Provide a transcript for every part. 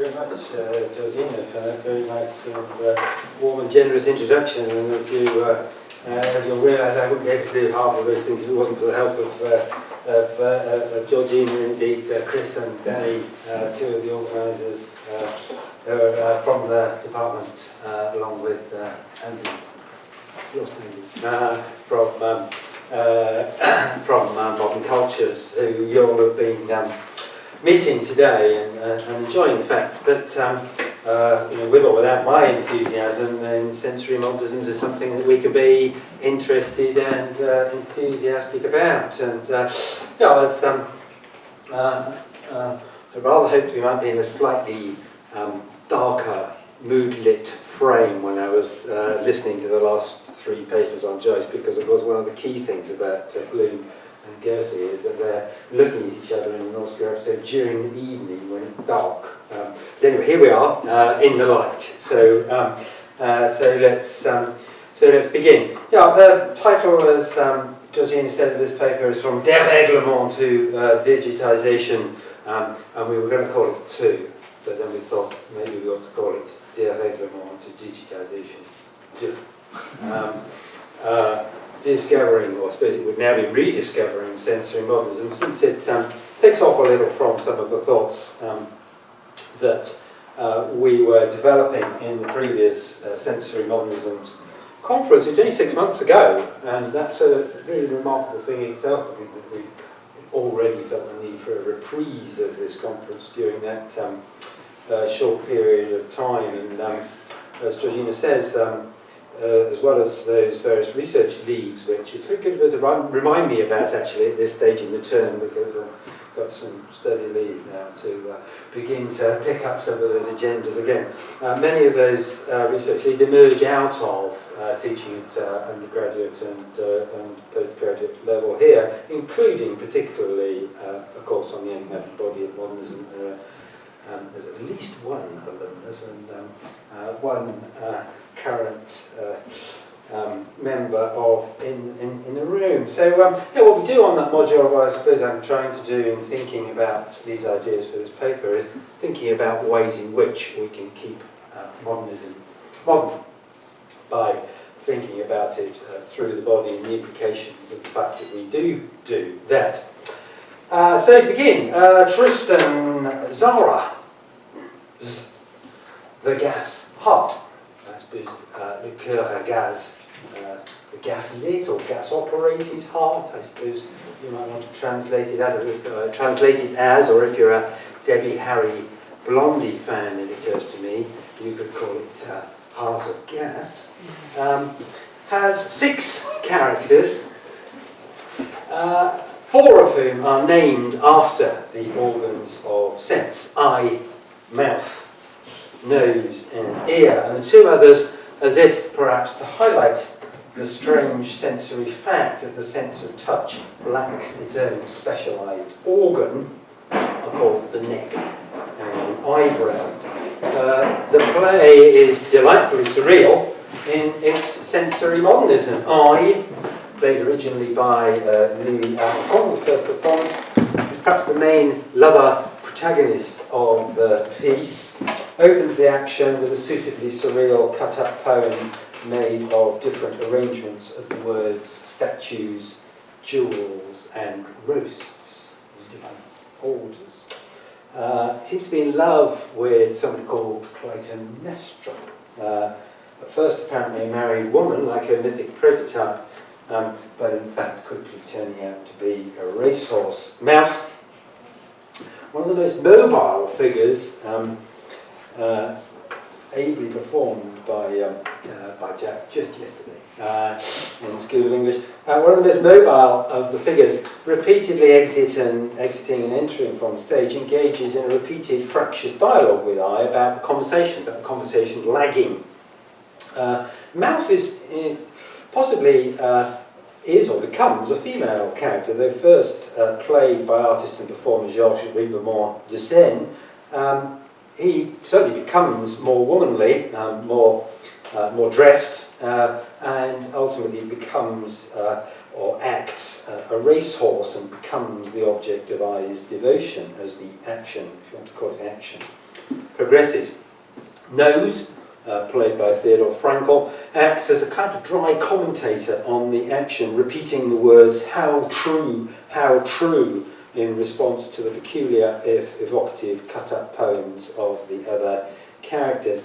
very much, Georgina, for that very nice warm and generous introduction. And as you'll realise, I wouldn't be able to do half of those things if it wasn't for the help of Georgina, indeed Chris and Danny, two of the organisers from the department, along with Andy, from Modern Cultures, who you all have been meeting today and enjoying the fact that, with or without my enthusiasm, then sensory modernisms is something that we could be interested and enthusiastic about. And I rather hoped we might be in a slightly darker, mood-lit frame when I was listening to the last three papers on Joyce, because of course one of the key things about Bloom and Gertie is that they're looking at each other in an Oscar episode during the evening when it's dark. But anyway, here we are in the light. So let's begin. Yeah, the title, as Georgina said, of this paper is From Dérèglement to Digitization, and we were going to call it two, but then we thought maybe we ought to call it Dérèglement to Digitization. Discovering, or I suppose it would now be rediscovering, sensory modernism, since it takes off a little from some of the thoughts that we were developing in the previous sensory modernisms conference. It's only 6 months ago, and that's a really remarkable thing in itself. I think that we already felt the need for a reprise of this conference during that short period of time. And as Georgina says, as well as those various research leads, which it's very good of her to remind me about actually at this stage in the term, because I've got some study leave now to begin to pick up some of those agendas again. Many of those research leads emerge out of teaching at undergraduate and postgraduate level here, including particularly, of course, on the enigmatic body of modernism. There's at least one alumnus and one current member of in the room. So what we do on that module, what I suppose I'm trying to do in thinking about these ideas for this paper, is thinking about ways in which we can keep modernism modern by thinking about it through the body and the implications of the fact that we do that. So to begin, Tristan Zara, the gas heart. I suppose le cœur à gaz, the gas-lit or gas-operated heart, I suppose you might want to translate it as, or if you're a Debbie Harry Blondie fan, it occurs to me, you could call it Heart of Gas, has 6 characters, 4 of whom are named after the organs of sense: eye, mouth, nose and ear, and 2 others as if perhaps to highlight the strange sensory fact that the sense of touch lacks its own specialised organ, are called the neck and the eyebrow. The play is delightfully surreal in its sensory modernism. I, played originally by Louis Arcon, the first performance, is perhaps the main lover protagonist of the piece, opens the action with a suitably surreal cut-up poem made of different arrangements of the words statues, jewels and roasts in different orders. Seems to be in love with somebody called Clytemnestra, at first apparently a married woman like her mythic prototype, but in fact quickly turning out to be a racehorse. Mouth, one of the most mobile figures, ably performed by Jack just yesterday in the School of English. One of the most mobile of the figures, repeatedly exiting and entering from the stage, engages in a repeated fractious dialogue with I about the conversation lagging. Mouth is possibly is or becomes a female character, though first played by artist and performer Georges Ribemont de Seine. He certainly becomes more womanly, more dressed, and ultimately becomes or acts a racehorse and becomes the object of I's devotion as the action, if you want to call it action, progresses. Nose, played by Theodor Frankl, acts as a kind of dry commentator on the action, repeating the words how true, in response to the peculiar, if evocative, cut-up poems of the other characters.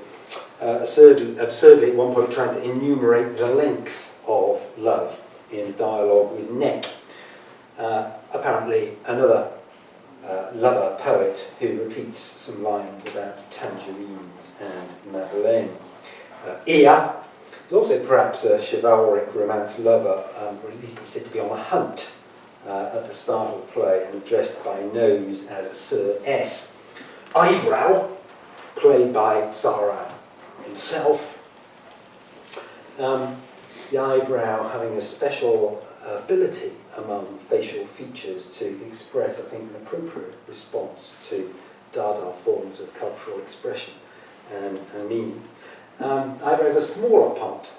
Absurdly at one point trying to enumerate the length of love in a dialogue with Neck. Apparently another lover poet who repeats some lines about tangerines and Madeleine. Ea is also perhaps a chivalric romance lover, or at least he's said to be on a hunt at the start of the play, and addressed by Nose as Sir S. Eyebrow, played by Zara himself. The eyebrow having a special ability among facial features to express, I think, an appropriate response to Dada forms of cultural expression and meaning. Eyebrow is a smaller part,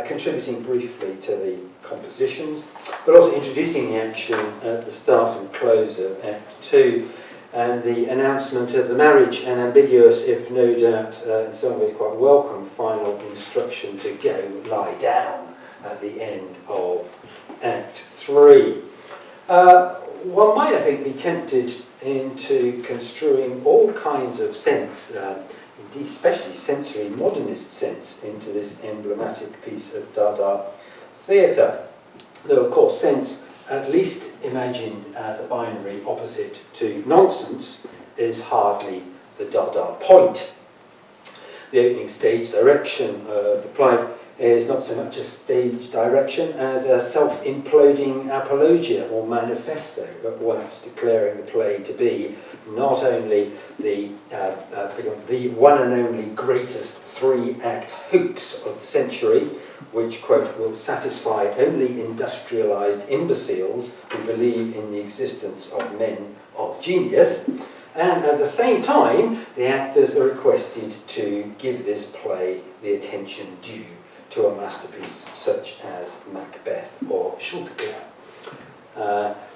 contributing briefly to the compositions, but also introducing the action at the start and close of Act 2, and the announcement of the marriage, an ambiguous, if no doubt in some ways quite welcome, final instruction to go lie down at the end of Act 3. One might, I think, be tempted into construing all kinds of sense, indeed especially sensory modernist sense, into this emblematic piece of Dada theatre. Though, of course, sense, at least imagined as a binary opposite to nonsense, is hardly the Dada point. The opening stage direction of the play is not so much a stage direction as a self-imploding apologia or manifesto, at once declaring the play to be not only the one and only greatest three-act hoax of the century, which, quote, will satisfy only industrialised imbeciles who believe in the existence of men of genius, and at the same time, the actors are requested to give this play the attention due to a masterpiece such as Macbeth or Chanticleer.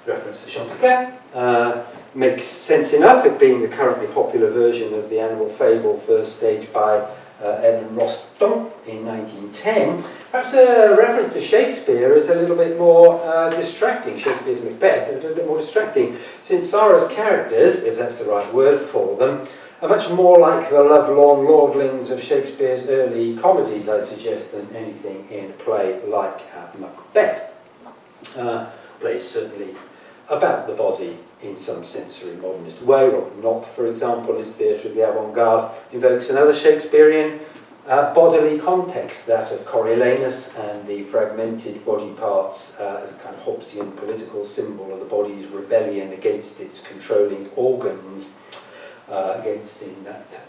Reference to Chanticleer makes sense enough, it being the currently popular version of the animal fable first staged by Edmond Rostand in 1910. Perhaps a reference to Shakespeare is a little bit more distracting. Shakespeare's Macbeth is a little bit more distracting, since Sarah's characters, if that's the right word for them, are much more like the lovelorn lordlings of Shakespeare's early comedies, I'd suggest, than anything in a play like Macbeth. Plays certainly about the body in some sensory modernist way. Robert Knopp, for example, his theatre of the avant-garde, invokes another Shakespearean bodily context, that of Coriolanus and the fragmented body parts as a kind of Hobbesian political symbol of the body's rebellion against its controlling organs. Against in that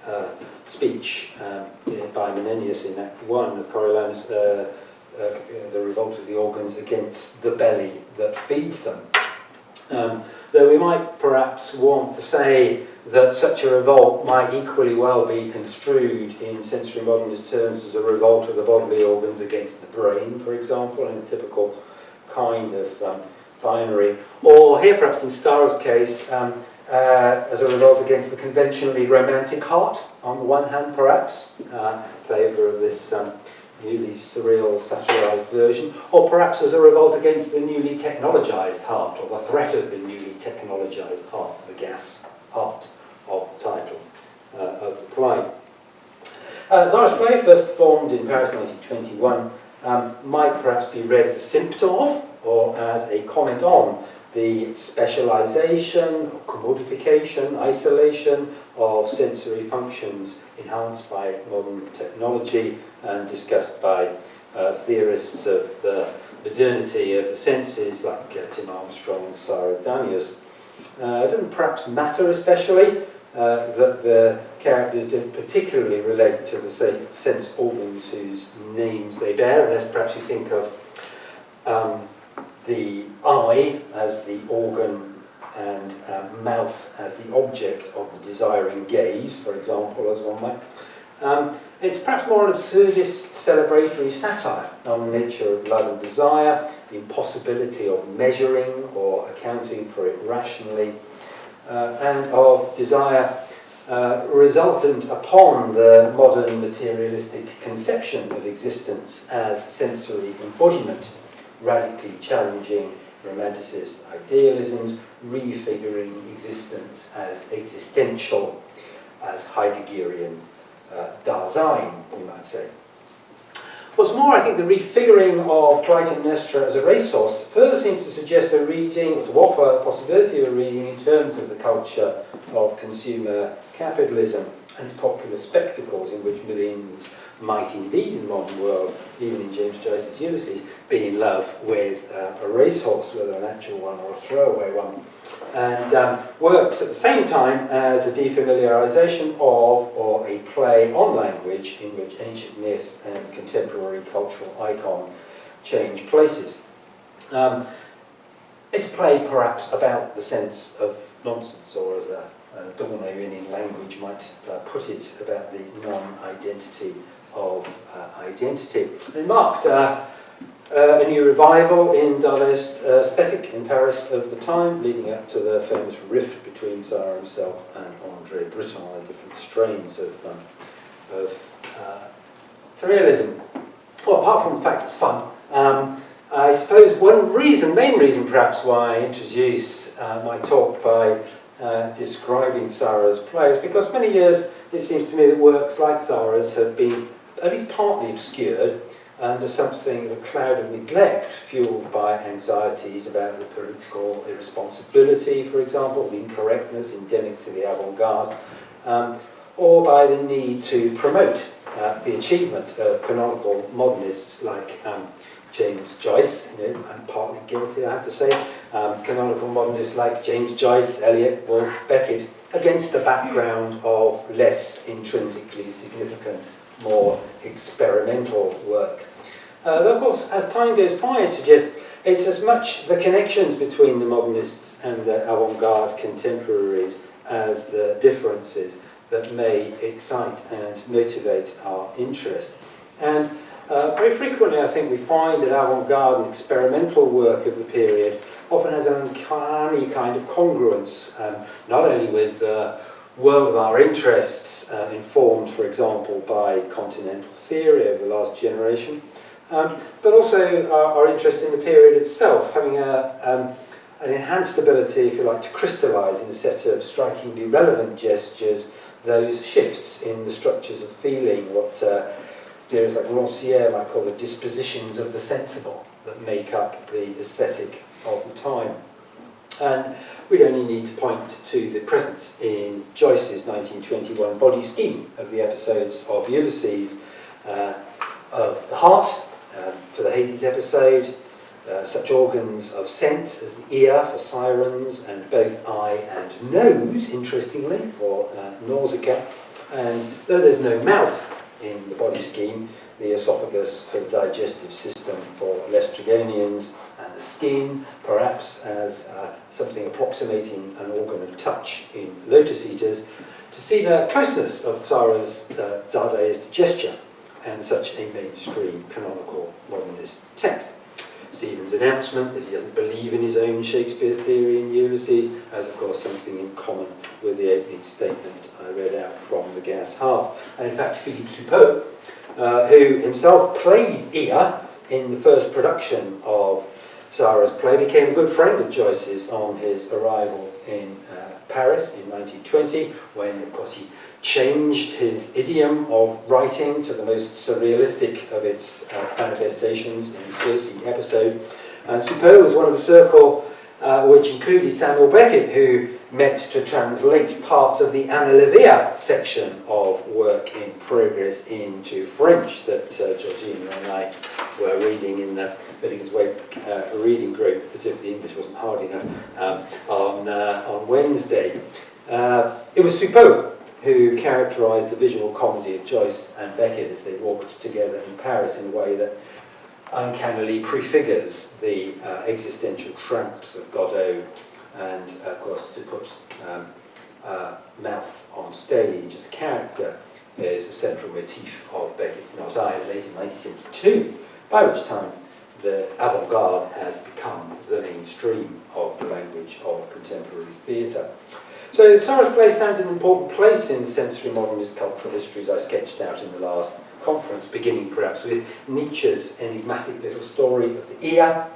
speech by Menenius in Act 1 of Coriolanus, the revolt of the organs against the belly that feeds them. Though we might perhaps want to say that such a revolt might equally well be construed in sensory modernist terms as a revolt of the bodily organs against the brain, for example, in a typical kind of binary. Or here perhaps in Starr's case, as a revolt against the conventionally romantic heart, on the one hand perhaps, flavour of this newly surreal satirised version, or perhaps as a revolt against the newly technologised heart, or the threat of the newly technologised heart, the gas heart of the title of the play. Zara's play, first performed in Paris 1921, might perhaps be read as a symptom of, or as a comment on, the specialisation, commodification, isolation of sensory functions enhanced by modern technology and discussed by theorists of the modernity of the senses like Tim Armstrong and Sarah Danius. It doesn't perhaps matter especially that the characters don't particularly relate to the sense organs whose names they bear, unless perhaps you think of the eye as the organ and mouth as the object of the desiring gaze, for example, as one might. It's perhaps more an absurdist celebratory satire on the nature of love and desire, the impossibility of measuring or accounting for it rationally, and of desire resultant upon the modern materialistic conception of existence as sensory embodiment, radically challenging romanticist idealisms, refiguring existence as existential, as Heideggerian Dasein, you might say. What's more, I think the refiguring of Clytemnestra as a resource further seems to suggest a reading, or to offer the possibility of a reading in terms of the culture of consumer capitalism and popular spectacles in which millions might indeed in the modern world, even in James Joyce's Ulysses, be in love with a racehorse, whether an actual one or a throwaway one, and works at the same time as a defamiliarization of, or a play on language in which ancient myth and contemporary cultural icon change places. It's a play perhaps about the sense of nonsense, or as Dornerian language might put it, about the non-identity of identity. It marked a new revival in Dadaist aesthetic in Paris of the time, leading up to the famous rift between Sartre himself and André Breton on different strains of surrealism. Well, apart from the fact it's fun, I suppose one reason, main reason perhaps, why I introduce my talk by describing Sartre's plays, because many years it seems to me that works like Sartre's have been at least partly obscured under something of a cloud of neglect, fueled by anxieties about the political irresponsibility, for example, the incorrectness endemic to the avant-garde, or by the need to promote the achievement of canonical modernists like James Joyce. I'm partly guilty, I have to say, canonical modernists like James Joyce, Eliot, Woolf, Beckett, against a background of less intrinsically significant, more experimental work. Though, of course, as time goes by, it suggests it's as much the connections between the modernists and the avant-garde contemporaries as the differences that may excite and motivate our interest. And very frequently, I think, we find that avant-garde and experimental work of the period often has an uncanny kind of congruence, not only with the world of our interests, informed, for example, by continental theory over the last generation, but also our interest in the period itself, having an enhanced ability, if you like, to crystallise in a set of strikingly relevant gestures those shifts in the structures of feeling, what theories like Rancière might call the dispositions of the sensible that make up the aesthetic of the time. And we'd only need to point to the presence in Joyce's 1921 body scheme of the episodes of Ulysses, of the heart, for the Hades episode, such organs of sense as the ear for sirens, and both eye and nose, interestingly, for Nausicaa. And though there's no mouth in the body scheme, the esophagus for the digestive system for Lestrygonians, and the skin, perhaps as something approximating an organ of touch in Lotus Eaters, to see the closeness of Sartre's Dadaist gesture and such a mainstream canonical modernist text. Stephen's announcement that he doesn't believe in his own Shakespeare theory in Ulysses has, of course, something in common with the opening statement I read out from The Gas Heart. And in fact, Philippe Soupeau, who himself played Ea in the first production of Sartre's play, became a good friend of Joyce's on his arrival in Paris in 1920, when, of course, he changed his idiom of writing to the most surrealistic of its manifestations in the Circe episode. And Soupeau was one of the circle which included Samuel Beckett, who met to translate parts of the Analevia section of Work in Progress into French that Georgina and I were reading in the Billigan's Way reading group, as if the English wasn't hard enough, on Wednesday. It was Soupeau who characterised the visual comedy of Joyce and Beckett as they walked together in Paris in a way that uncannily prefigures the existential tramps of Godot, and of course to put Mouth on stage as a character is a central motif of Beckett's Not I, as late in 1972, by which time the avant-garde has become the mainstream of the language of contemporary theatre. So Sarah's place stands in an important place in sensory modernist cultural histories I sketched out in the last conference, beginning perhaps with Nietzsche's enigmatic little story of the ear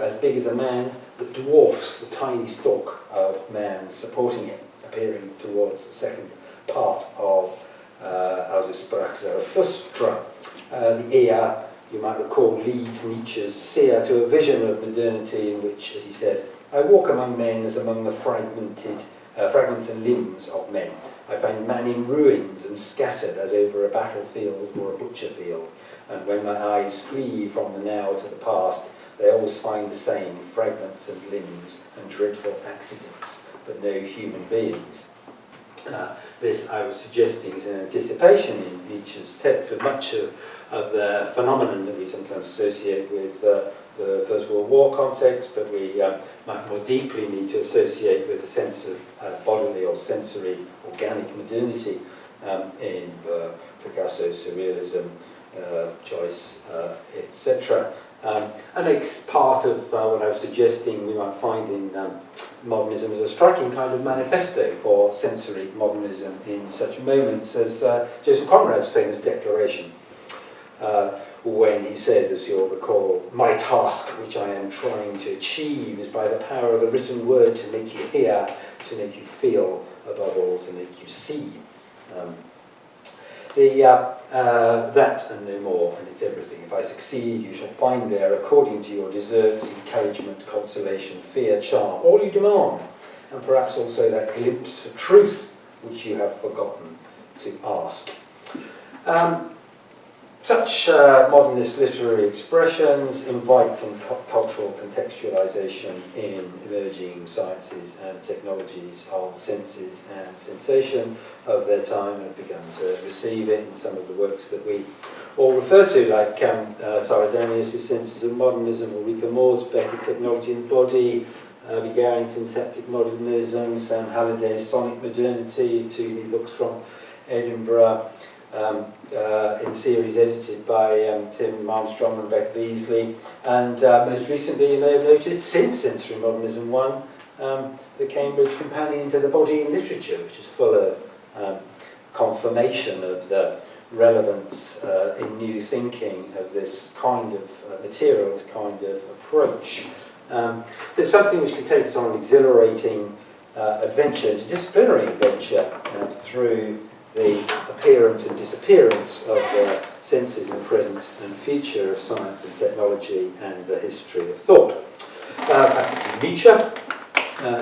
as big as a man that dwarfs the tiny stalk of man supporting it, appearing towards the second part of Als es sprach Zarathustra. The ear, you might recall, leads Nietzsche's seer to a vision of modernity in which, as he says, I walk among men as among the fragments and limbs of men. I find man in ruins and scattered as over a battlefield or a butcher field. And when my eyes flee from the now to the past, they always find the same fragments and limbs and dreadful accidents, but no human beings. This, I was suggesting, is an anticipation in Nietzsche's text of much of the phenomenon that we sometimes associate with the First World War context, but we might more deeply need to associate with a sense of bodily or sensory organic modernity in Picasso's surrealism, Joyce, etc. And it's part of what I was suggesting we might find in modernism as a striking kind of manifesto for sensory modernism in such moments as Joseph Conrad's famous declaration, when he said, as you'll recall, my task which I am trying to achieve is by the power of the written word to make you hear, to make you feel, above all to make you see. That and no more, and it's everything. If I succeed, you shall find there, according to your deserts, encouragement, consolation, fear, charm, all you demand, and perhaps also that glimpse of truth which you have forgotten to ask. Such modernist literary expressions invite cultural contextualization in emerging sciences and technologies of senses and sensation of their time, and have begun to receive it in some of the works that we all refer to, like Sarah Danius' Senses of Modernism, Ulrika Maud's Beckett Technology and Body, Abby Garrington's Haptic Modernism, Sam Halliday's Sonic Modernity, two books from Edinburgh, in the series edited by Tim Armstrong and Rebecca Beasley, and most recently, you may have noticed, since Sensory Modernism 1, the Cambridge Companion to the Body in Literature, which is full of confirmation of the relevance in new thinking of this kind of material, this kind of approach. So it's something which can take us on an exhilarating adventure, interdisciplinary adventure, through the appearance and disappearance of the senses in the present and future of science and technology and the history of thought. Nietzsche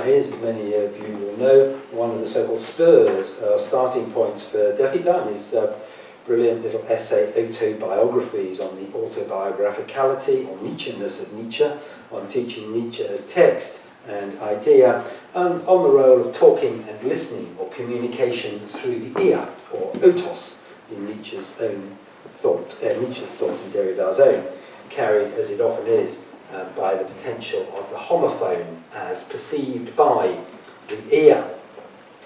is, as many of you will know, one of the so-called spurs, starting points for Dérèglement, his brilliant little essay autobiographies on the autobiographicality or Nietzsche-ness of Nietzsche, on teaching Nietzsche as text and idea, and on the role of talking and listening or communication through the ear, or otos, in Nietzsche's own thought, Nietzsche's thought and Derrida's own, carried as it often is by the potential of the homophone as perceived by the ear,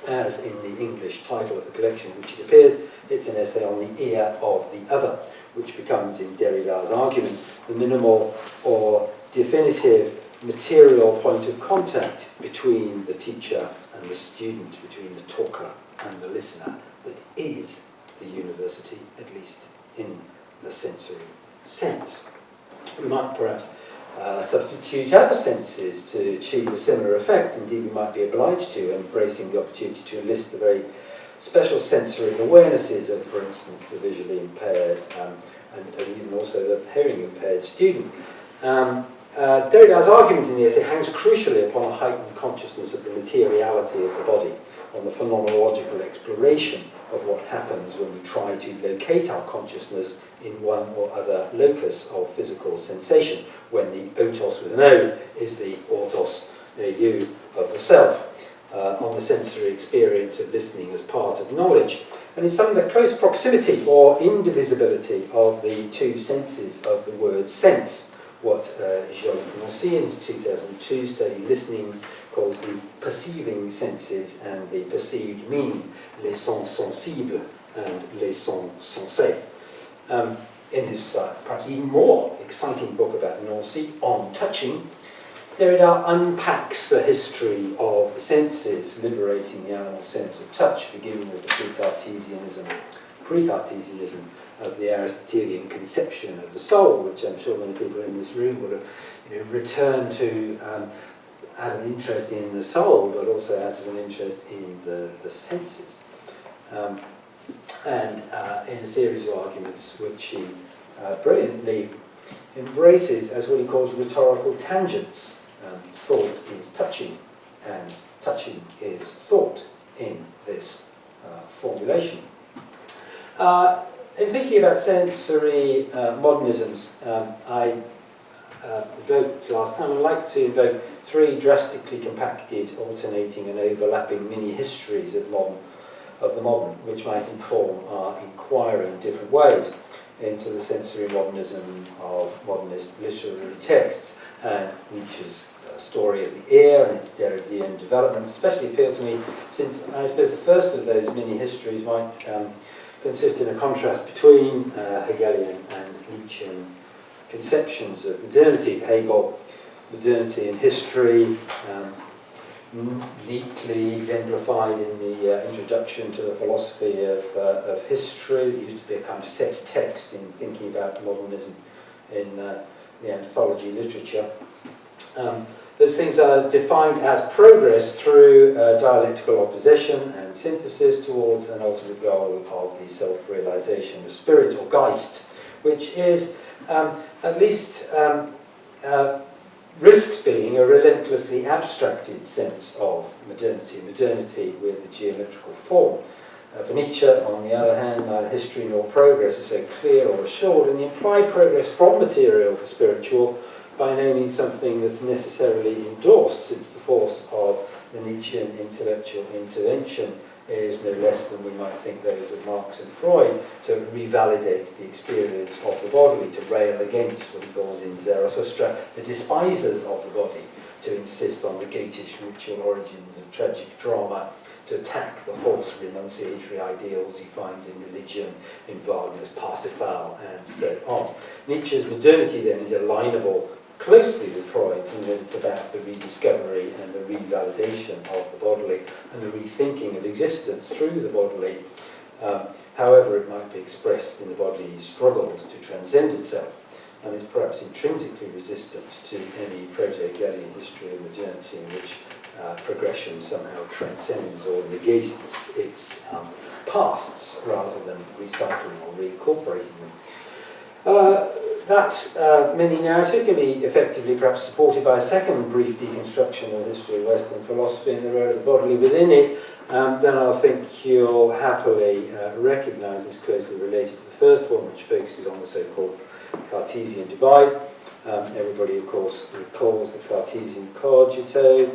as in the English title of the collection which it appears. It's an essay on the ear of the other, which becomes, in Derrida's argument, the minimal or definitive material point of contact between the teacher and the student, between the talker and the listener, that is the university, at least in the sensory sense. We might perhaps substitute other senses to achieve a similar effect. Indeed, we might be obliged to, embracing the opportunity to enlist the very special sensory awarenesses of, for instance, the visually impaired and even also the hearing impaired student. Derrida's argument in the essay hangs crucially upon a heightened consciousness of the materiality of the body, on the phenomenological exploration of what happens when we try to locate our consciousness in one or other locus of physical sensation, when the otos with an O is the autos, you, of the self, on the sensory experience of listening as part of knowledge. And in some of the close proximity or indivisibility of the two senses of the word sense, what Jean-Luc Nancy in his 2002 study, Listening, calls the perceiving senses and the perceived meaning, les sens sensibles and les sens sensés. In his perhaps even more exciting book about Nancy, On Touching, Derrida unpacks the history of the senses, liberating the animal sense of touch, beginning with the pre-Cartesianism of the Aristotelian conception of the soul, which I'm sure many people in this room will have returned to out of an interest in the soul, but also out of an interest in the senses. And in a series of arguments which he brilliantly embraces as what he calls rhetorical tangents. Thought is touching, and touching is thought in this formulation. In thinking about sensory modernisms, I invoked last time, I'd like to invoke three drastically compacted, alternating and overlapping mini-histories of the modern, which might inform our inquiry in different ways into the sensory modernism of modernist literary texts, and Nietzsche's story of the ear and its Dérèglement development especially appealed to me, since I suppose the first of those mini-histories might consist in a contrast between Hegelian and Nietzschean conceptions of modernity. For Hegel, modernity in history, neatly exemplified in the introduction to the philosophy of history. It used to be a kind of set text in thinking about modernism in the anthology literature. Those things are defined as progress through dialectical opposition and synthesis towards an ultimate goal of the self-realization of spirit, or Geist, which is, at least risks being a relentlessly abstracted sense of modernity with the geometrical form. For Nietzsche, on the other hand, neither history nor progress is so clear or assured, and the implied progress from material to spiritual by no means something that's necessarily endorsed, since the force of the Nietzschean intellectual intervention is no less than we might think those of Marx and Freud, to revalidate the experience of the bodily, to rail against what he calls in Zarathustra the despisers of the body, to insist on the Goethish ritual origins of tragic drama, to attack the false renunciatory ideals he finds in religion, in Wagner's Parsifal, and so on. Nietzsche's modernity then is alignable closely with Freud's, in that it's about the rediscovery and the revalidation of the bodily and the rethinking of existence through the bodily, however it might be expressed in the body's struggles to transcend itself, and is perhaps intrinsically resistant to any proto-Hegelian history of modernity in which progression somehow transcends or negates its pasts rather than recycling or reincorporating them. That mini-narrative can be effectively perhaps supported by a second brief deconstruction of the history of Western philosophy and the role of the bodily within it. Then I think you'll happily recognise this closely related to the first one, which focuses on the so-called Cartesian divide. Everybody, of course, recalls the Cartesian cogito.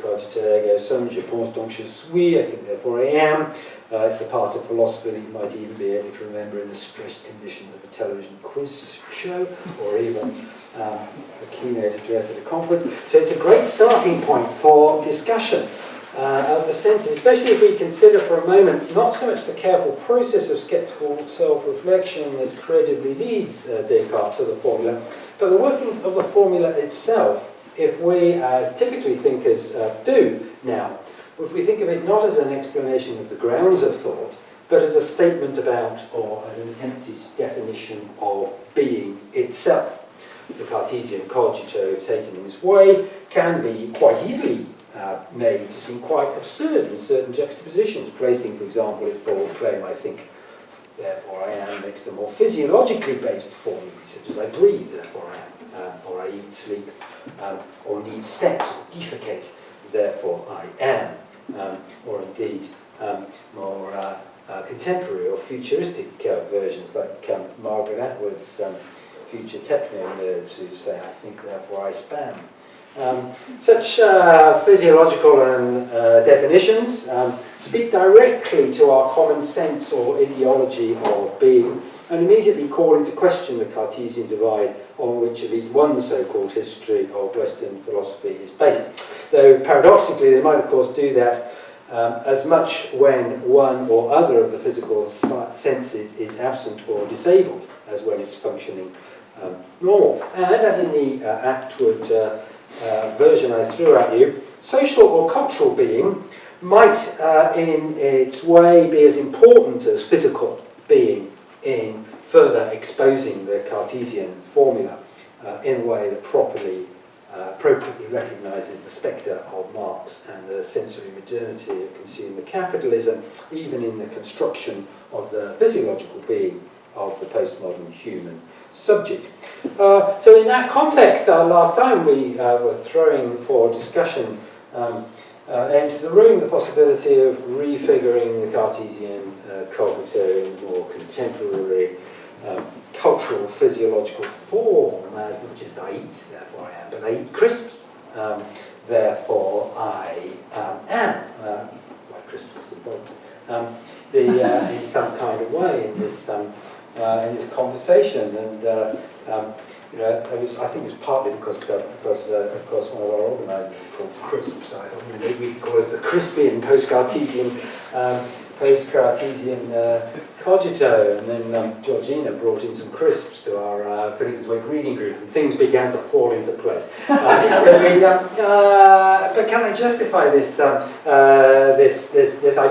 Cogito ergo sum, je pense donc je suis, I think therefore I am. It's the part of philosophy that you might even be able to remember in the stressed conditions of a television quiz show, or even a keynote address at a conference. So it's a great starting point for discussion of the senses, especially if we consider for a moment not so much the careful process of sceptical self-reflection that credibly leads Descartes to the formula, but the workings of the formula itself, if we, as typically thinkers do now, if we think of it not as an explanation of the grounds of thought, but as a statement about, or as an attempted definition of being itself. The Cartesian cogito, if taken in this way, can be quite easily made to seem quite absurd in certain juxtapositions, placing, for example, its bold claim, I think, therefore I am, next to more physiologically based formulae, such as I breathe, therefore I am, or I eat, sleep, or need sex, or defecate, therefore I am, or indeed more contemporary or futuristic versions, like Margaret Atwood's future techno-nerds who say, I think, therefore I span. Such physiological and definitions speak directly to our common sense or ideology of being, and immediately call into question the Cartesian divide on which at least one so-called history of Western philosophy is based. Though paradoxically they might of course do that as much when one or other of the physical senses is absent or disabled as when it's functioning normal. And as in the Atwood version I threw at you, social or cultural being might, in its way, be as important as physical being in further exposing the Cartesian formula in a way that appropriately recognises the spectre of Marx and the sensory modernity of consumer capitalism, even in the construction of the physiological being of the postmodern human subject. So in that context, last time we were throwing for discussion into the room the possibility of refiguring the Cartesian cogito in more contemporary cultural physiological form, as not just I eat, therefore I am, but I eat crisps, therefore I am. Like crisps are symbolic. In some kind of way in this conversation, and I think it was partly because of course one of our organisers is called Crisps, so I thought maybe we could call it the Crispian post-Cartesian cogito, and then Georgina brought in some crisps to our Fillings Week reading group, and things began to fall into place. But can I justify this idea?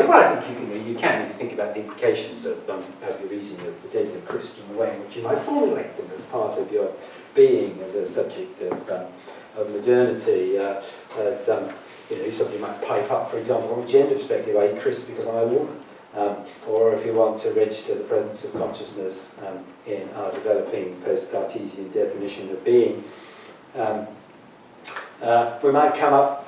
Well, I think you can if you think about the implications of your eating of potato crisps and the way in which you might formulate them as part of your being as a subject of modernity. As somebody might pipe up, for example, from a gender perspective, I eat crisps because I'm a woman. Or if you want to register the presence of consciousness in our developing post-Cartesian definition of being, we might come up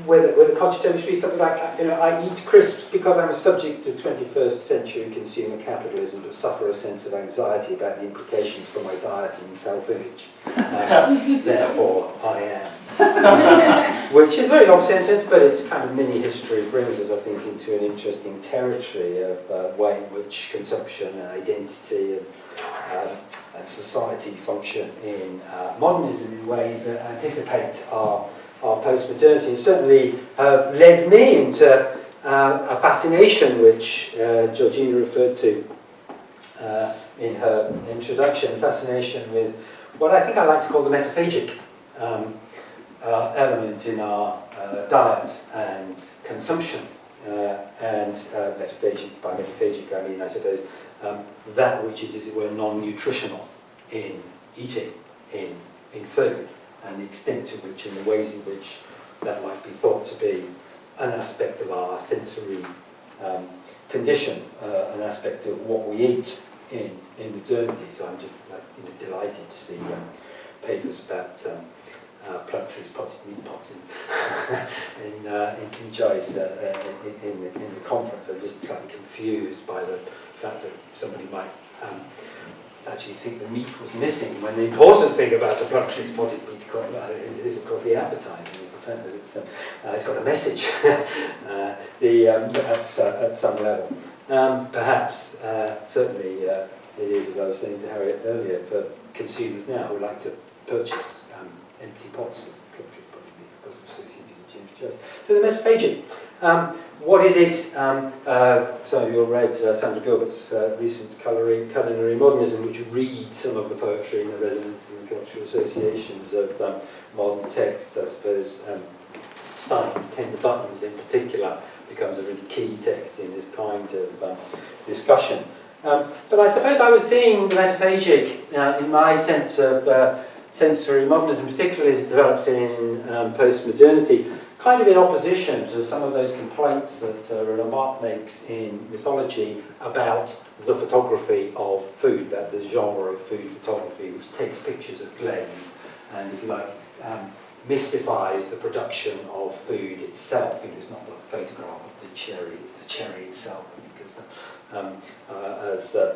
with a cogito which something like, I eat crisps because I'm a subject of 21st century consumer capitalism, but suffer a sense of anxiety about the implications for my diet and self-image. Therefore, I am. Which is a very long sentence, but its kind of mini history brings us, I think, into an interesting territory of way in which consumption and identity and society function in modernism in ways that anticipate our post-modernity, and certainly have led me into a fascination which Georgina referred to in her introduction, fascination with what I think I like to call the metaphagic element in our diet and consumption. And metaphagic, by metaphagic I mean, I suppose, that which is, as it were, non-nutritional in eating, in food, and the extent to which and the ways in which that might be thought to be an aspect of our sensory condition, an aspect of what we eat in modernity. So I'm just delighted to see papers about Plumtree's potted meat pots in Joyce in the conference. I'm just slightly confused by the fact that somebody might actually think the meat was missing, when the important thing about the Plumtree's potted meat is, of course, the advertising, is the fact that it's got a message at some level. Perhaps, certainly, it is, as I was saying to Harriet earlier, for consumers now who like to purchase empty pots of Plumtree's potted meat because it's associated with James Joyce. So the metaphagic. What is it? Some of you all read Sandra Gilbert's recent Culinary Modernism, which reads some of the poetry and the resonance and the cultural associations of modern texts. I suppose Stein's Tender Buttons in particular becomes a really key text in this kind of discussion. But I suppose I was seeing the metaphagic in my sense of sensory modernism, particularly as it develops in post-modernity, kind of in opposition to some of those complaints that Remarque makes in Mythology about the photography of food, about the genre of food photography, which takes pictures of glaze and, if you like, mystifies the production of food itself. It's not the photograph of the cherry, it's the cherry itself, because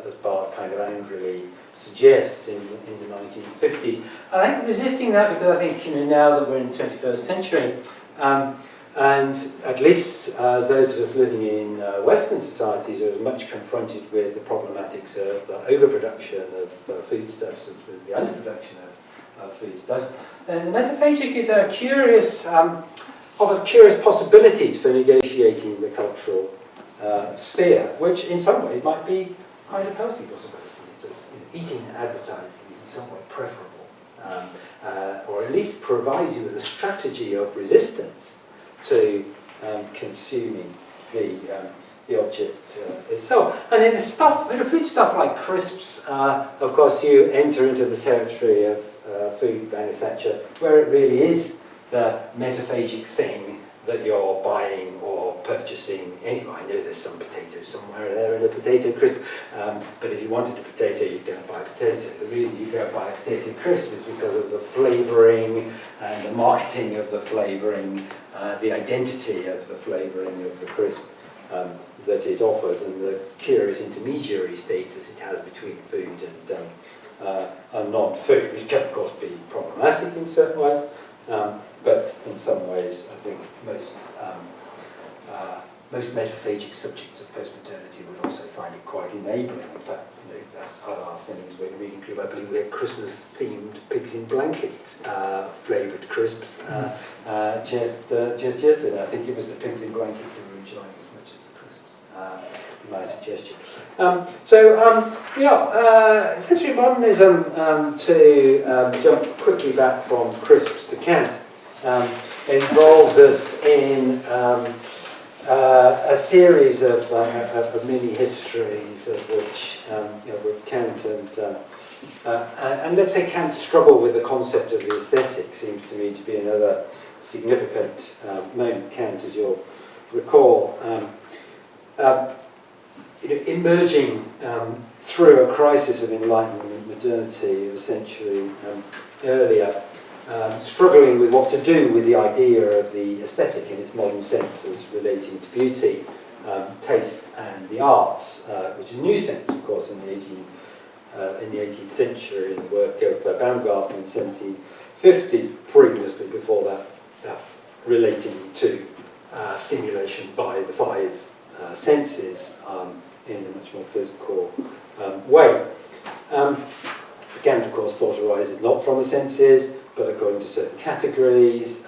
as Barth kind of angrily suggests in the 1950s. I think resisting that, because I think now that we're in the 21st century, and at least those of us living in Western societies are as much confronted with the problematics of overproduction of foodstuffs as with the underproduction of foodstuffs. And the metaphagic is a curious, offers curious possibilities for negotiating the cultural sphere, which in some ways might be kind of healthy possibilities. That, eating and advertising is in some way preferable, or at least provides you with a strategy of resistance to consuming the object itself. And in a food stuff like crisps, of course, you enter into the territory of food manufacture, where it really is the metaphagic thing that you're buying or purchasing. Anyway, I know there's some potato somewhere there in a potato crisp, but if you wanted a potato, you'd go and buy a potato. The reason you go and buy a potato crisp is because of the flavouring and the marketing of the flavouring, the identity of the flavouring of the crisp that it offers, and the curious intermediary status it has between food and non-food, which can of course be problematic in certain ways. But in some ways, I think most metaphagic subjects of post-modernity would also find it quite enabling. In fact, our things we're reading through, I believe we had Christmas-themed pigs in blankets, flavoured crisps, just yesterday. I think it was the pigs in blankets that were enjoying as much as the crisps. My suggestion. Sensory modernism, to jump quickly back from crisps to Kant, involves us in a series of mini histories of which with Kant and let's say Kant's struggle with the concept of the aesthetic seems to me to be another significant moment. Kant, as you'll recall, emerging through a crisis of Enlightenment modernity of a century earlier, struggling with what to do with the idea of the aesthetic in its modern sense as relating to beauty, taste and the arts, which is a new sense, of course, in the 18th century, in the work of Baumgarten in 1750, previously before that relating to stimulation by the five senses in a much more physical way. Kant, of course, thought arises not from the senses, but according to certain categories,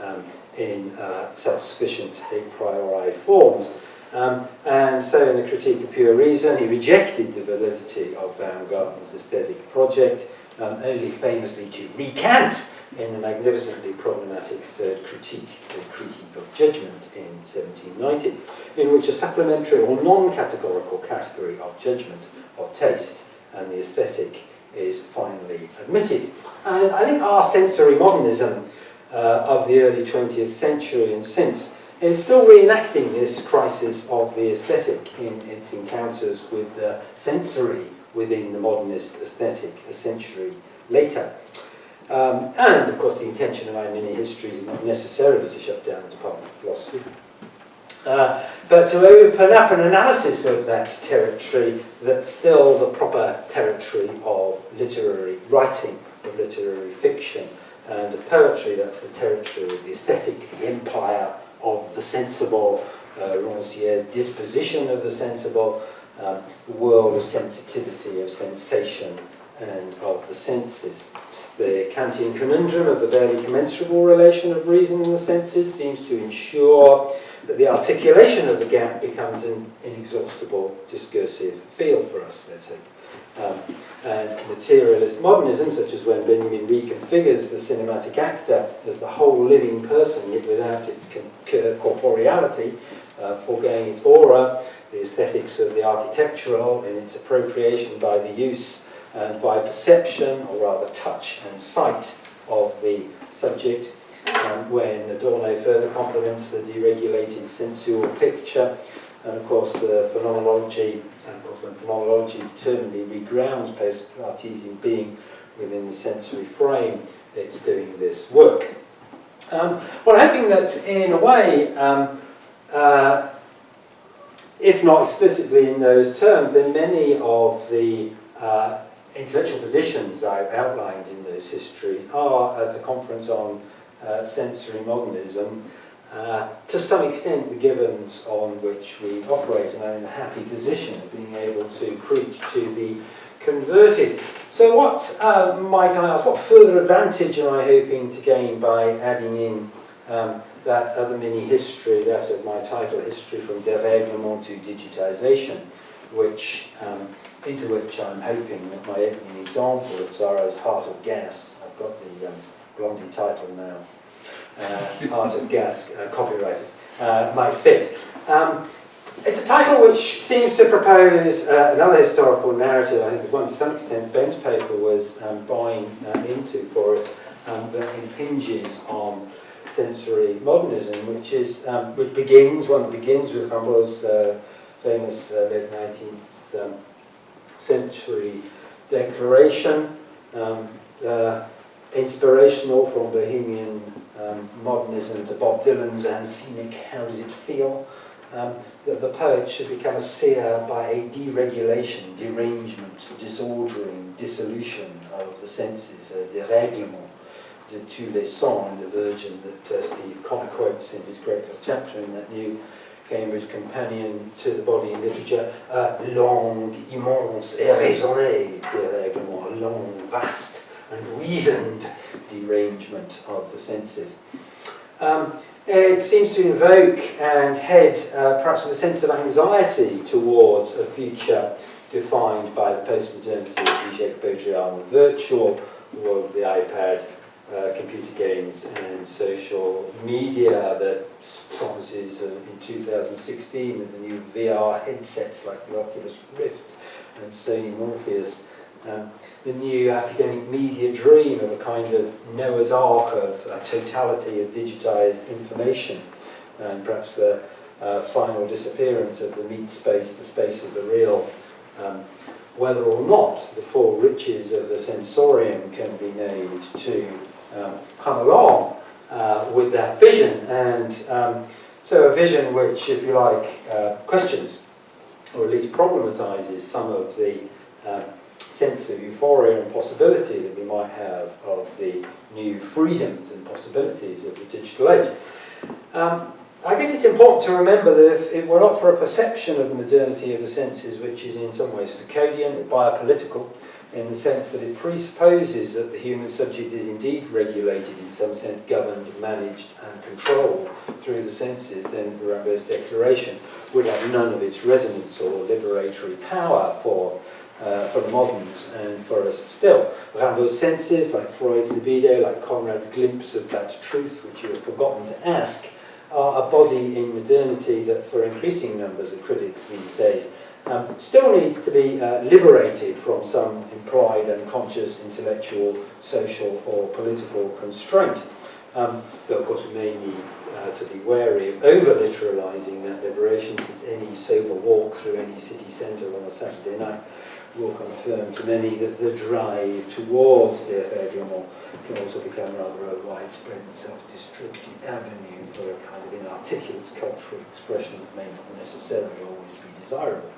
in self-sufficient a priori forms. And so in the Critique of Pure Reason, he rejected the validity of Baumgarten's aesthetic project, only famously to recant in the magnificently problematic Third Critique, the Critique of Judgment in 1790, in which a supplementary or non-categorical category of judgment, of taste, and the aesthetic is finally admitted. And I think our sensory modernism of the early 20th century and since is still reenacting this crisis of the aesthetic in its encounters with the sensory within the modernist aesthetic a century later. And of course the intention of my mini histories is not necessarily to shut down the Department of Philosophy, but to open up an analysis of that territory that's still the proper territory of literary writing, of literary fiction, and of poetry. That's the territory of the aesthetic, the empire of the sensible, Rancière's disposition of the sensible, the world of sensitivity, of sensation, and of the senses. The Kantian conundrum of the barely commensurable relation of reason and the senses seems to ensure that the articulation of the gap becomes an inexhaustible discursive field for us, let's say. And materialist modernism, such as when Benjamin reconfigures the cinematic actor as the whole living person, yet without its corporeality, foregoing its aura, the aesthetics of the architectural in its appropriation by the use and by perception, or rather touch and sight, of the subject, when Adorno further complements the deregulated sensual picture, and of course the phenomenology, and of course when phenomenology determinedly regrounds post-Cartesian being within the sensory frame, it's doing this work. Well, I'm hoping that in a way, if not explicitly in those terms, then many of the intellectual positions I've outlined in those histories are at a conference on sensory modernism, to some extent the givens on which we operate, and I'm in the happy position of being able to preach to the converted. So what might I ask, what further advantage am I hoping to gain by adding in that other mini history, that of my title, History from Dérèglement to Digitization, which into which I'm hoping that my opening example of Zara's Heart of Gas, I've got the Blondie title now, Art of Gas, copyrighted, might fit. It's a title which seems to propose another historical narrative. I think to some extent Ben's paper was buying into for us, that impinges on sensory modernism, which begins with Rimbaud's famous late 19th century declaration, inspirational from Bohemian modernism to Bob Dylan's anthemic "How Does It Feel?" That the poet should become a seer by a deregulation, derangement, disordering, dissolution of the senses, a dérèglement de tous les sens, in the Virgin that Steve quotes in his great chapter in that new Cambridge Companion to the Body in Literature, long, immense et raisonné dérèglement, a long, vast and reasoned derangement of the senses. It seems to invoke and head perhaps with a sense of anxiety towards a future defined by the postmodernity of Zizek, Baudrillard, the virtual world of the iPad, computer games and social media that promises in 2016 with the new VR headsets like the Oculus Rift and Sony Morpheus. The new academic media dream of a kind of Noah's Ark of a totality of digitized information, and perhaps the final disappearance of the meat space, the space of the real. Whether or not the four riches of the sensorium can be made to come along with that vision, and so a vision which, if you like, questions or at least problematizes some of the sense of euphoria and possibility that we might have of the new freedoms and possibilities of the digital age. I guess it's important to remember that if it were not for a perception of the modernity of the senses, which is in some ways Foucauldian or biopolitical, in the sense that it presupposes that the human subject is indeed regulated, in some sense governed, managed and controlled through the senses, then Rimbaud's declaration would have none of its resonance or liberatory power for the moderns and for us still. Rimbaud's senses, like Freud's libido, like Conrad's glimpse of that truth which you have forgotten to ask, are a body in modernity that for increasing numbers of critics these days still needs to be liberated from some implied unconscious intellectual, social or political constraint. Though of course we may need to be wary of over-literalising that liberation, since any sober walk through any city centre on a Saturday night will confirm to many that the drive towards dérèglement can also become rather a widespread and self-destructive avenue for a kind of inarticulate cultural expression that may not necessarily always be desirable.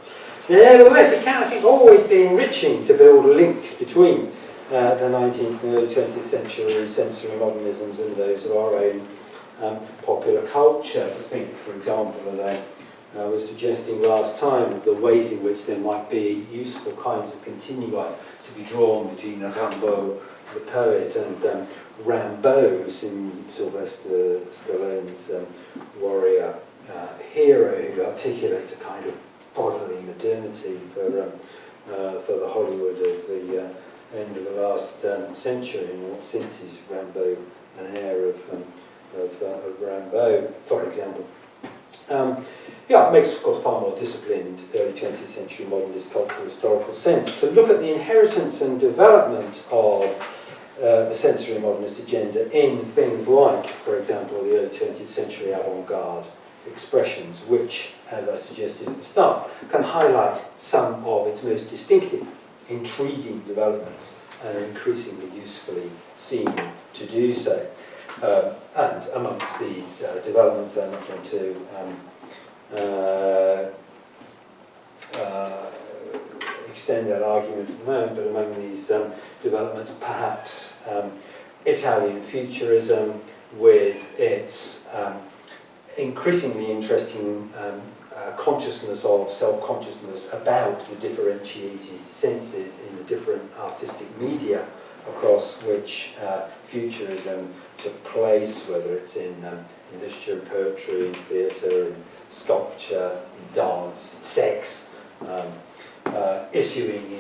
Nevertheless, it can, I think, always be enriching to build links between the 19th and early 20th century sensory modernisms and those of our own popular culture. To think, for example, as I was suggesting last time, of the ways in which there might be useful kinds of continui to be drawn between Rimbaud, the poet, and Rambo, in Sylvester Stallone's warrior hero, who articulates a kind of bodily modernity for the Hollywood of the end of the last century, and what since is Rambo an air of Rambo, for example. It makes, of course, far more disciplined early 20th century modernist cultural historical sense to look at the inheritance and development of the sensory modernist agenda in things like, for example, the early 20th century avant-garde expressions, which, as I suggested at the start, can highlight some of its most distinctive, intriguing developments and are increasingly usefully seen to do so. And amongst these developments, I'm not going to extend that argument at the moment, but among these developments, perhaps Italian futurism with its increasingly interesting consciousness of self-consciousness about the differentiated senses in the different artistic media across which futurism took place, whether it's in literature and poetry, in theatre, in sculpture, in dance, in sex, issuing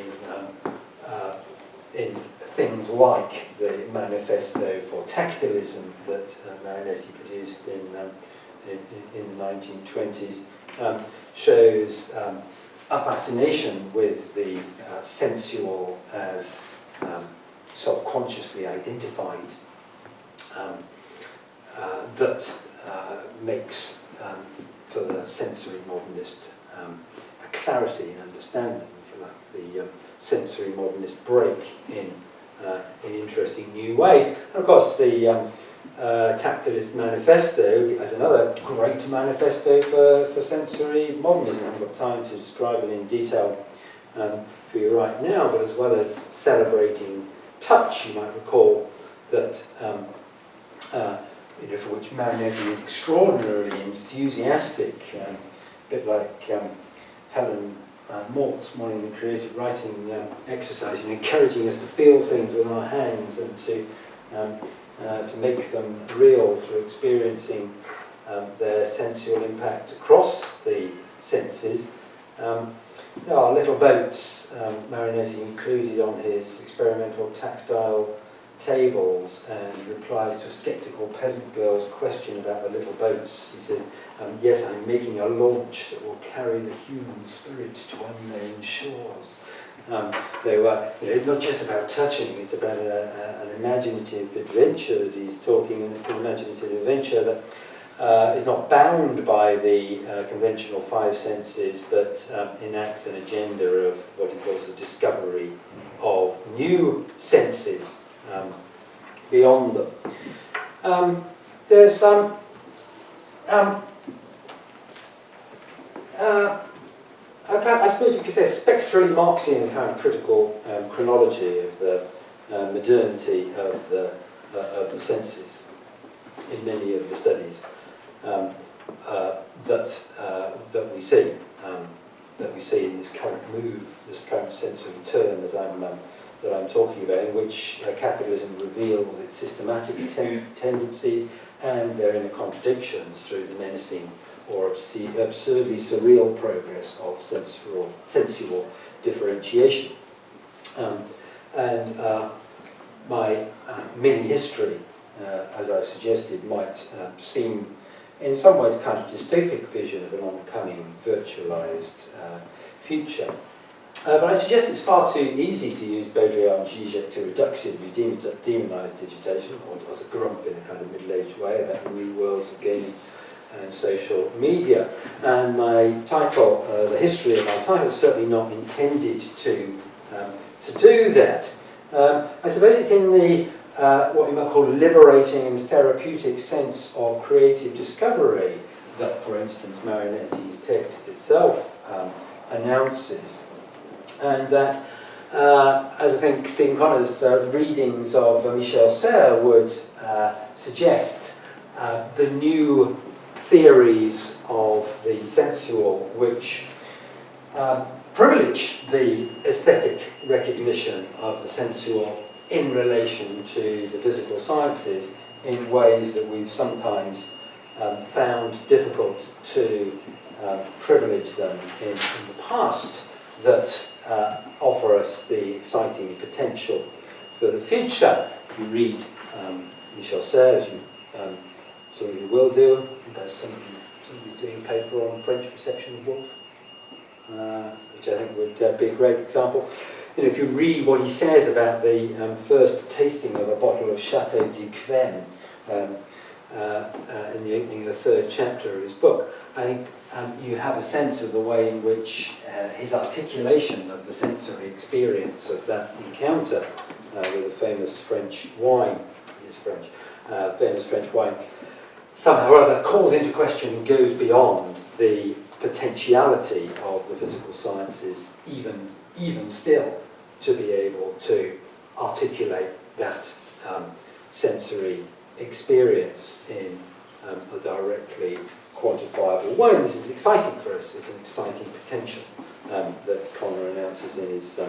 in things like the manifesto for tactilism that Marinetti produced in the 1920s, shows a fascination with the sensual as self-consciously identified, that makes for the sensory modernist a clarity and understanding, if you like, the sensory modernist break in interesting new ways. And of course, the Tactilist Manifesto as another great manifesto for sensory modernism. I haven't got time to describe it in detail for you right now, but as well as celebrating touch, you might recall that for which Marinetti is extraordinarily enthusiastic, a bit like Helen Maltz, one in the creative writing exercise, encouraging us to feel things with our hands and to make them real through experiencing their sensual impact across the senses. There are little boats Marinetti included on his experimental tactile tables, and replies to a sceptical peasant girl's question about the little boats. He said, yes, I'm making a launch that will carry the human spirit to unknown shores. They were, it's not just about touching, it's about an imaginative adventure that he's talking, and it's an imaginative adventure that is not bound by the conventional five senses, but enacts an agenda of what he calls the discovery of new senses beyond them. There's some I suppose you could say a spectrally Marxian kind of critical chronology of the modernity of the senses in many of the studies that we see in this current move, this current sensory turn that I'm talking about, in which capitalism reveals its systematic tendencies and their inner contradictions through the menacing or absurdly surreal progress of sensual differentiation. My mini-history, as I've suggested, might seem in some ways kind of dystopic vision of an oncoming virtualized future. But I suggest it's far too easy to use Baudrillard and Zizek to reductively demonize digitation, or to grump in a kind of middle-aged way about the new worlds of gaming and social media. And my title, the history of my title, is certainly not intended to do that. I suppose it's in the what you might call liberating and therapeutic sense of creative discovery that, for instance, Marinetti's text itself announces. And that, as I think Stephen Connor's readings of Michel Serres would suggest, the new theories of the sensual which privilege the aesthetic recognition of the sensual in relation to the physical sciences in ways that we've sometimes found difficult to privilege them in the past, that offer us the exciting potential for the future. If you read Michel Serres, some of you will do, and there's somebody doing a paper on French reception of Wolf, which I think would be a great example. If you read what he says about the first tasting of a bottle of Chateau du Quem in the opening of the third chapter of his book, I think you have a sense of the way in which his articulation of the sensory experience of that encounter with a famous French wine, famous French wine, somehow or other calls into question and goes beyond the potentiality of the physical sciences, even still, to be able to articulate that sensory experience in a directly quantifiable way. And this is exciting for us. It's an exciting potential that Connor announces in his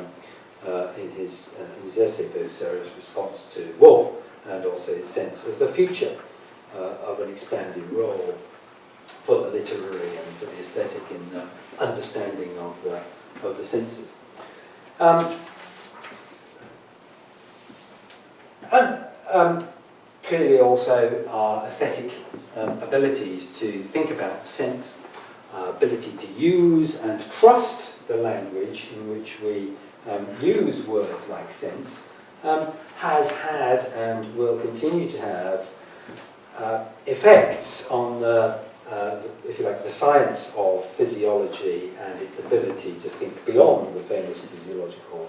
essay, both Serres' response to Wolf and also his sense of the future of an expanded role for the literary and for the aesthetic in understanding of the senses. And clearly also our aesthetic abilities to think about sense, our ability to use and trust the language in which we use words like sense, has had and will continue to have effects on the, if you like, the science of physiology and its ability to think beyond the famous physiological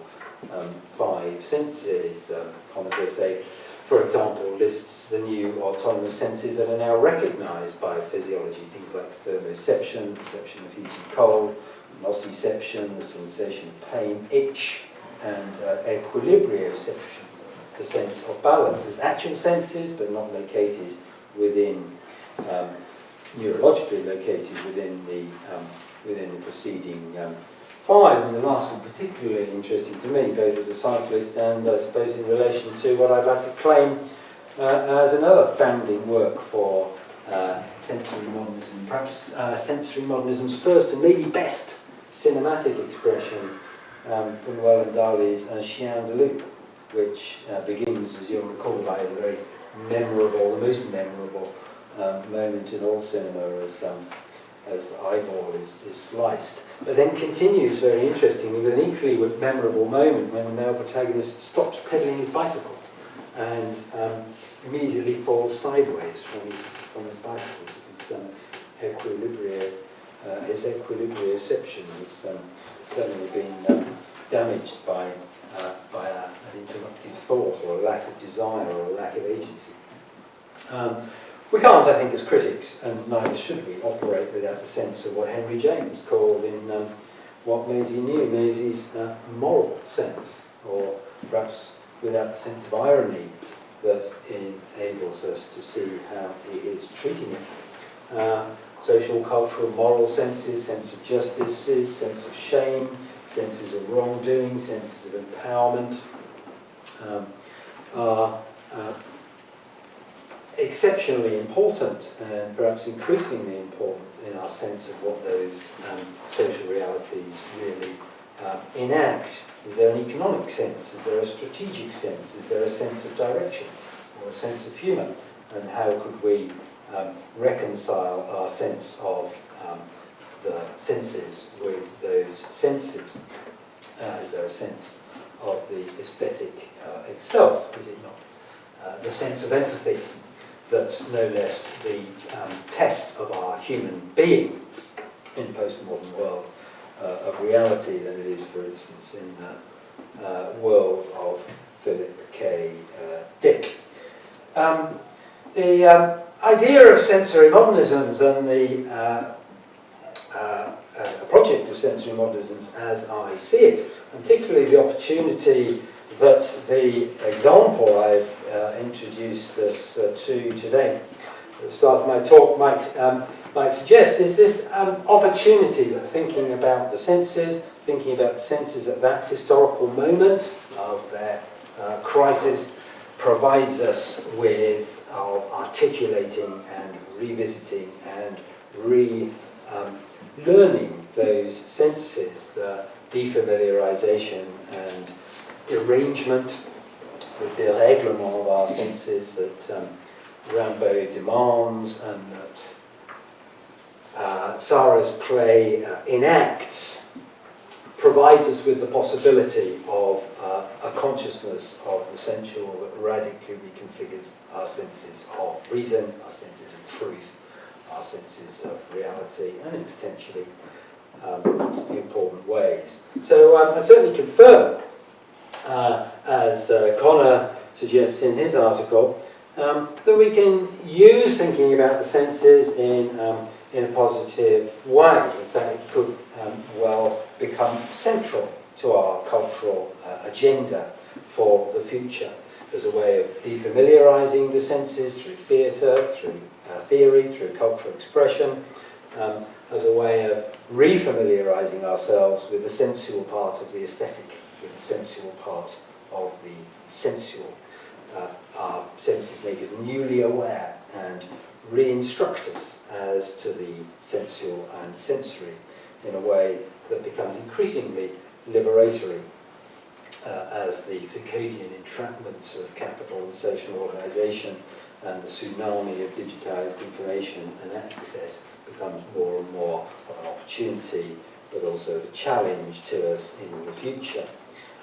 five senses. Comte, say, for example, lists the new autonomous senses that are now recognised by physiology, things like thermoception, perception of heat and cold, nociception, the sensation of pain, itch, and equilibrioception, the sense of balance, as actual senses, but not located within, neurologically located within the preceding five. And the last one particularly interesting to me, both as a cyclist and I suppose in relation to what I'd like to claim as another founding work for sensory modernism, perhaps sensory modernism's first and maybe best cinematic expression, Buñuel and Dali's Chien de Loup, which begins, as you'll recall, by a very memorable, the most memorable moment in all cinema as the eyeball is sliced. But then continues, very interestingly, with an equally memorable moment when the male protagonist stops pedaling his bicycle and immediately falls sideways from his bicycle. His equilibrioception has suddenly been damaged by an interrupted thought or a lack of desire or a lack of agency. We can't, I think, as critics, and neither should we, operate without a sense of what Henry James called in What Maisie Knew, Maisie's moral sense, or perhaps without a sense of irony that enables us to see how he is treating it. Social, cultural, moral senses, sense of justice, sense of shame, senses of wrongdoing, senses of empowerment, are exceptionally important and perhaps increasingly important in our sense of what those social realities really enact. Is there an economic sense? Is there a strategic sense? Is there a sense of direction or a sense of humour? And how could we reconcile our sense of the senses with those senses? Is there a sense of the aesthetic itself? Is it not? The sense of empathy that's no less the test of our human being in the postmodern world of reality than it is, for instance, in the world of Philip K. Dick. The idea of sensory modernisms and the project of sensory modernisms as I see it, and particularly the opportunity that the example I've introduced us to today at the start of my talk might suggest, is this opportunity that thinking about the senses at that historical moment of their crisis provides us with, of articulating and revisiting and learning those senses, the defamiliarization and derangement, the dérèglement of our senses that Rimbaud demands and that Sarah's play enacts, provides us with the possibility of a consciousness of the sensual that radically reconfigures our senses of reason, our senses of truth, our senses of reality, and in potentially important ways. So I certainly confirm, as Connor suggests in his article, that we can use thinking about the senses in a positive way. In fact, it could well become central to our cultural agenda for the future as a way of defamiliarizing the senses through theatre, through theory, through cultural expression, as a way of refamiliarizing ourselves with the sensual part of the aesthetic, with the sensual part of the sensual. Our senses make us newly aware and re-instruct us as to the sensual and sensory in a way that becomes increasingly liberatory. as the Foucauldian entrapments of capital and social organisation and the tsunami of digitised information and access becomes more and more of an opportunity, but also a challenge to us in the future.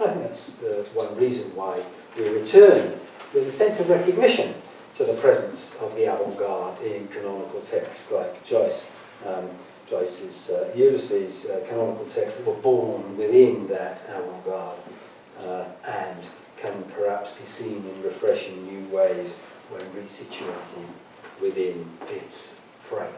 And I think that's one reason why we return with a sense of recognition to the presence of the avant-garde in canonical texts like Joyce. Joyce's Ulysses, canonical texts that were born within that avant-garde and can perhaps be seen in refreshing new ways when resituating within its frame.